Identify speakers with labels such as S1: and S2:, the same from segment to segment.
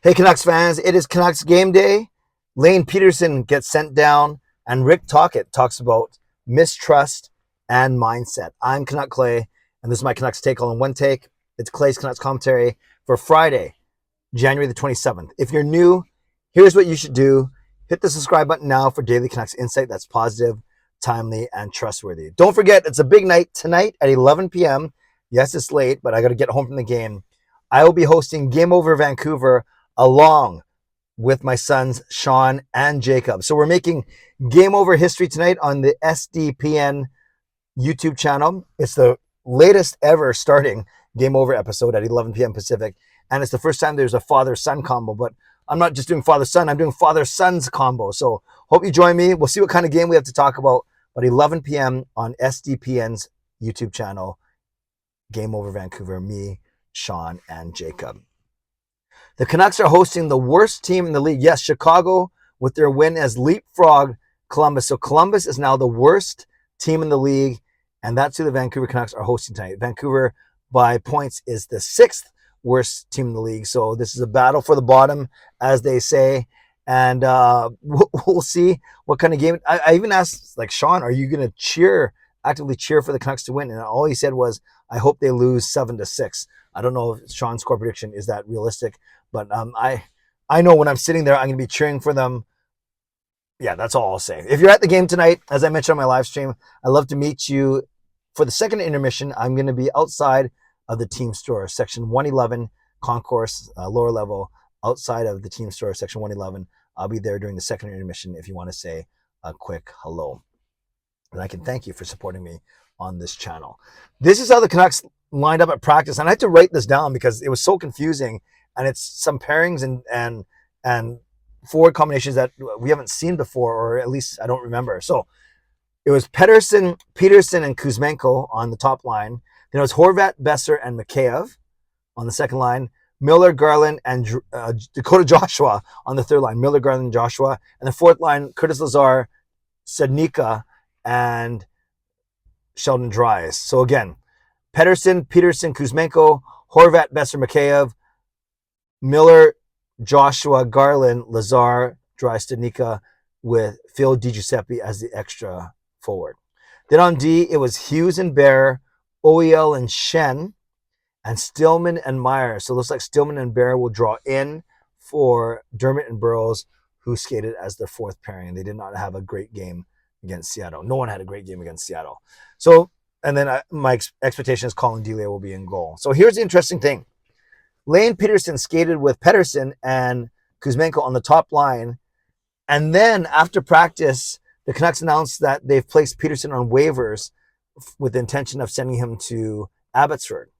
S1: Hey, Canucks fans, it is Canucks game day. Lane Peterson gets sent down, and Rick Tocchet talks about mistrust and mindset. I'm Canuck Clay, and this is my Canucks take all in one take. It's Clay's Canucks commentary for Friday, January the 27th. If you're new, here's what you should do. Hit the subscribe button now for daily Canucks insight that's positive, timely, and trustworthy. Don't forget, it's a big night tonight at 11 p.m. Yes, it's late, but I got to get home from the game. I will be hosting Game Over Vancouver along with my sons, Sean and Jacob. So we're making Game Over history tonight on the SDPN YouTube channel. It's the latest ever starting Game Over episode at 11 p.m. Pacific. And it's the first time there's a father-son combo. But I'm not just doing father-son, I'm doing father-sons combo. So hope you join me. We'll see what kind of game we have to talk about. But 11 p.m. on SDPN's YouTube channel, Game Over Vancouver, me, Sean, and Jacob. The Canucks are hosting the worst team in the league. Yes, Chicago, with their win, has leapfrogged Columbus. So Columbus is now the worst team in the league, and that's who the Vancouver Canucks are hosting tonight. Vancouver, by points, is the sixth worst team in the league. So this is a battle for the bottom, as they say. And we'll see what kind of game. I even asked, like, Sean, are you going to actively cheer for the Canucks to win? And all he said was, I hope they lose 7-6. I don't know if Sean's score prediction is that realistic, but I know when I'm sitting there, I'm going to be cheering for them. Yeah, that's all I'll say. If you're at the game tonight, as I mentioned on my live stream, I'd love to meet you. For the second intermission, I'm going to be outside of the team store, section 111, concourse, lower level, outside of the team store, section 111. I'll be there during the second intermission if you want to say a quick hello. And I can thank you for supporting me on this channel. This is how the Canucks lined up at practice. And I had to write this down because it was so confusing. And it's some pairings and forward combinations that we haven't seen before, or at least I don't remember. So it was Peterson, and Kuzmenko on the top line. Then it was Horvat, Besser, and Mikheyev on the second line. Miller, Garland, and Dakota Joshua on the third line. Miller, Garland, and Joshua. And the fourth line, Curtis Lazar, Sednica, and Sheldon Dries. So again, Peterson, Kuzmenko, Horvat, Besser, Mikheyev, Miller, Joshua, Garland, Lazar, Dries, Sednica, with Phil DiGiuseppe as the extra forward. Then on D, it was Hughes and Bear, OEL and Shen, and Stillman and Meyer. So it looks like Stillman and Bear will draw in for Dermott and Burrows, who skated as their fourth pairing. They did not have a great game against Seattle. No one had a great game against Seattle. So, and then my expectation is Colin Delia will be in goal. So here's the interesting thing. Lane Peterson skated with Peterson and Kuzmenko on the top line. And then after practice, the Canucks announced that they've placed Peterson on waivers with the intention of sending him to Abbotsford.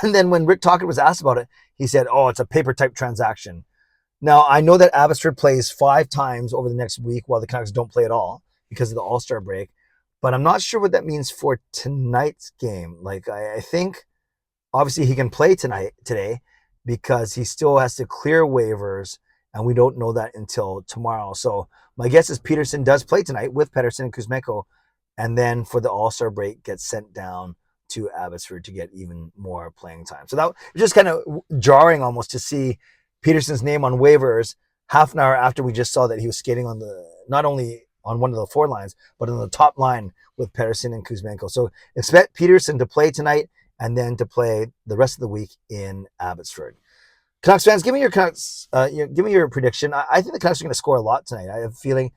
S1: And then when Rick Tocchet was asked about it, he said, oh, it's a paper-type transaction. Now, I know that Abbotsford plays 5 times over the next week while the Canucks don't play at all because of the All-Star break. But I'm not sure what that means for tonight's game. Like, I think, obviously, he can play today because he still has to clear waivers, and we don't know that until tomorrow. So my guess is Peterson does play tonight with Peterson and Kuzmenko, and then for the All-Star break, gets sent down to Abbotsford to get even more playing time. So that was just kind of jarring almost to see Peterson's name on waivers half an hour after we just saw that he was skating on not only on one of the forward lines, but on the top line with Peterson and Kuzmenko. So expect Peterson to play tonight and then to play the rest of the week in Abbotsford. Canucks fans, give me your prediction. I think the Canucks are going to score a lot tonight. I have a feeling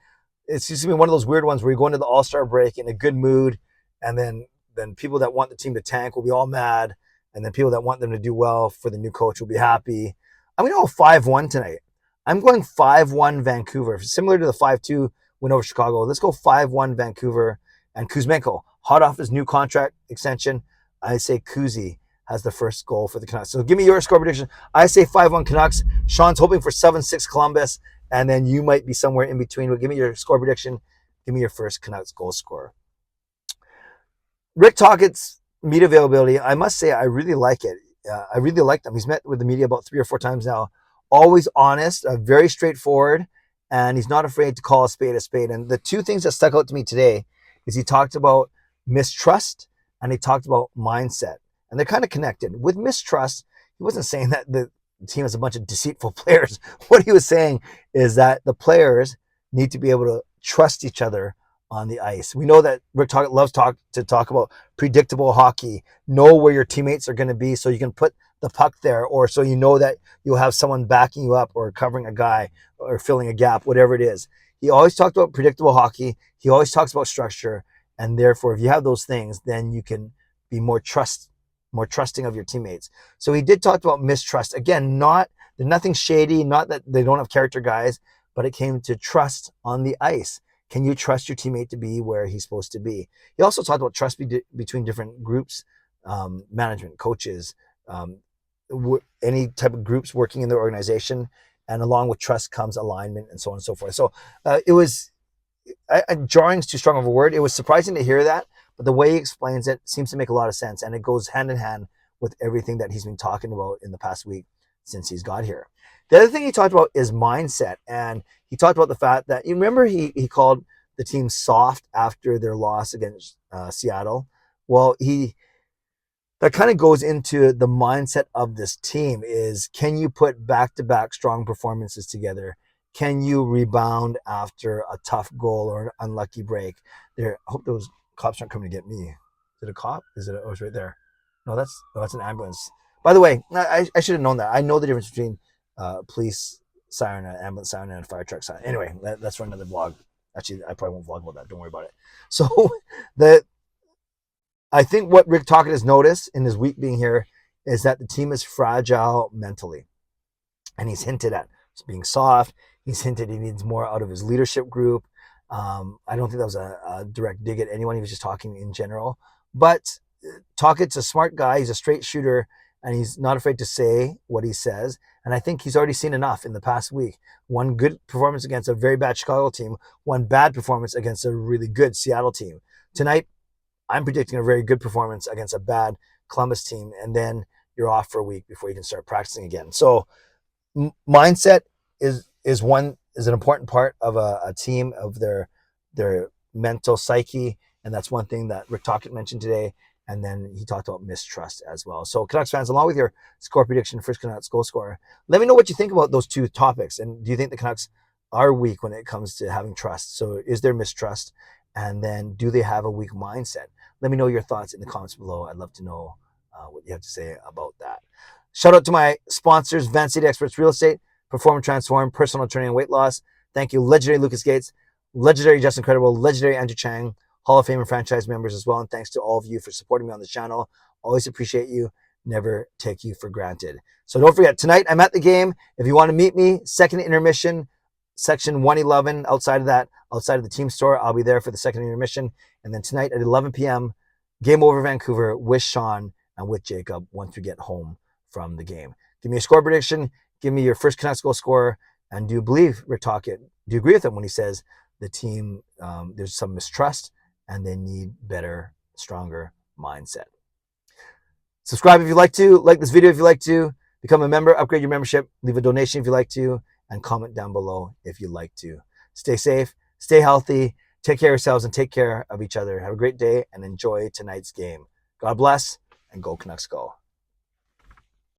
S1: it's just going to be one of those weird ones where you go into the All-Star break in a good mood, and then people that want the team to tank will be all mad, and then people that want them to do well for the new coach will be happy. I'm going to go 5-1 tonight. I'm going 5-1 Vancouver, similar to the 5-2 win over Chicago. Let's go 5-1 Vancouver. And Kuzmenko, hot off his new contract extension, I say Kuzi has the first goal for the Canucks. So give me your score prediction. I say 5-1 Canucks. Sean's hoping for 7-6 Columbus, and then you might be somewhere in between. But give me your score prediction. Give me your first Canucks goal scorer. Rick Tocchet's media availability, I must say I really like it. I really like them. He's met with the media about 3 or 4 times now. Always honest, very straightforward, and he's not afraid to call a spade a spade. And the 2 things that stuck out to me today is he talked about mistrust and he talked about mindset. And they're kind of connected. With mistrust, he wasn't saying that team has a bunch of deceitful players. What he was saying is that the players need to be able to trust each other on the ice. We know that Rick Tocchet loves to talk about predictable hockey. Know where your teammates are going to be so you can put the puck there, or so you know that you'll have someone backing you up or covering a guy or filling a gap, whatever it is. He always talked about predictable hockey. He always talks about structure. And therefore, if you have those things, then you can be more trusting of your teammates. So he did talk about mistrust. Again, nothing shady, not that they don't have character guys, but it came to trust on the ice. Can you trust your teammate to be where he's supposed to be? He also talked about trust between different groups, management, coaches, any type of groups working in the organization. And along with trust comes alignment and so on and so forth. So it was, jarring's too strong of a word. It was surprising to hear that, but the way he explains it seems to make a lot of sense. And it goes hand in hand with everything that he's been talking about in the past week since he's got here. The other thing he talked about is mindset. And he talked about the fact that, you remember he called the team soft after their loss against Seattle. Well, that kind of goes into the mindset of this team is, can you put back-to-back strong performances together? Can you rebound after a tough goal or an unlucky break? I hope those cops aren't coming to get me. Is it a cop? Oh, it's right there. No, that's an ambulance. By the way, I should have known that. I know the difference between police siren, ambulance siren, and a fire truck siren. Anyway, that's for another vlog. Actually, I probably won't vlog about that. Don't worry about it. So I think what Rick Tocchet has noticed in his week being here is that the team is fragile mentally. And he's hinted at being soft. He's hinted he needs more out of his leadership group. I don't think that was a direct dig at anyone. He was just talking in general. But Tocchet's a smart guy. He's a straight shooter, and he's not afraid to say what he says. And I think he's already seen enough in the past week. One good performance against a very bad Chicago team. One bad performance against a really good Seattle team. Tonight, I'm predicting a very good performance against a bad Columbus team, and then you're off for a week before you can start practicing again. So mindset is an important part of a team, of their mental psyche, and that's one thing that Rick Tocchet mentioned today. And then he talked about mistrust as well. So Canucks fans, along with your score prediction, first Canucks goal scorer, let me know what you think about those two topics. And do you think the Canucks are weak when it comes to having trust? So is there mistrust? And then do they have a weak mindset? Let me know your thoughts in the comments below. I'd love to know what you have to say about that. Shout out to my sponsors, Van City Experts Real Estate, Perform and Transform, Personal Training and Weight Loss. Thank you, legendary Lucas Gates, legendary Justin Credible, legendary Andrew Chang, Hall of Fame and franchise members as well. And thanks to all of you for supporting me on the channel. Always appreciate you. Never take you for granted. So don't forget, tonight I'm at the game. If you want to meet me, second intermission, section 111, outside of the team store, I'll be there for the second intermission. And then tonight at 11 p.m., Game Over Vancouver with Sean and with Jacob once we get home from the game. Give me a score prediction. Give me your first Canucks goal scorer. And do you believe Rick Tocchet? Do you agree with him when he says the team, there's some mistrust and they need better, stronger mindset? Subscribe if you'd like to. Like this video if you'd like to. Become a member. Upgrade your membership. Leave a donation if you'd like to. And comment down below if you'd like to. Stay safe. Stay healthy. Take care of yourselves and take care of each other. Have a great day and enjoy tonight's game. God bless, and go Canucks go.